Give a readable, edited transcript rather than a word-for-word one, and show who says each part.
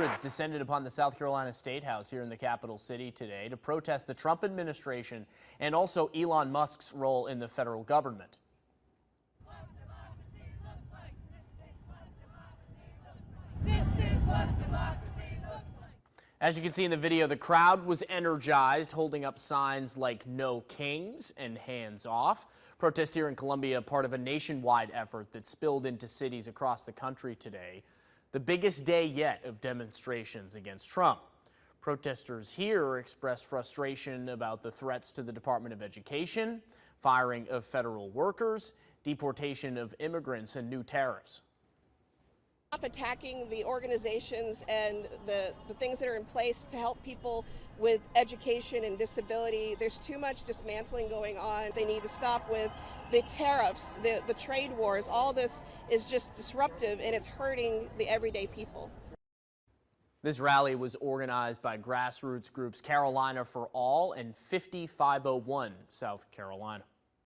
Speaker 1: Hundreds descended upon the South Carolina Statehouse here in the capital city today to protest the Trump administration and also Elon Musk's role in the federal government. As you can see in the video, the crowd was energized, holding up signs like "No Kings" and "Hands Off." Protest here in Columbia, part of a nationwide effort that spilled into cities across the country today. The biggest day yet of demonstrations against Trump. Protesters here expressed frustration about the threats to the Department of Education, firing of federal workers, deportation of immigrants, and new tariffs.
Speaker 2: Stop attacking the organizations and the things that are in place to help people with education and disability. There's too much dismantling going on. They need to stop with the tariffs, the trade wars. All this is just disruptive and it's hurting the everyday people.
Speaker 1: This rally was organized by grassroots groups Carolina for All and 5501 South Carolina.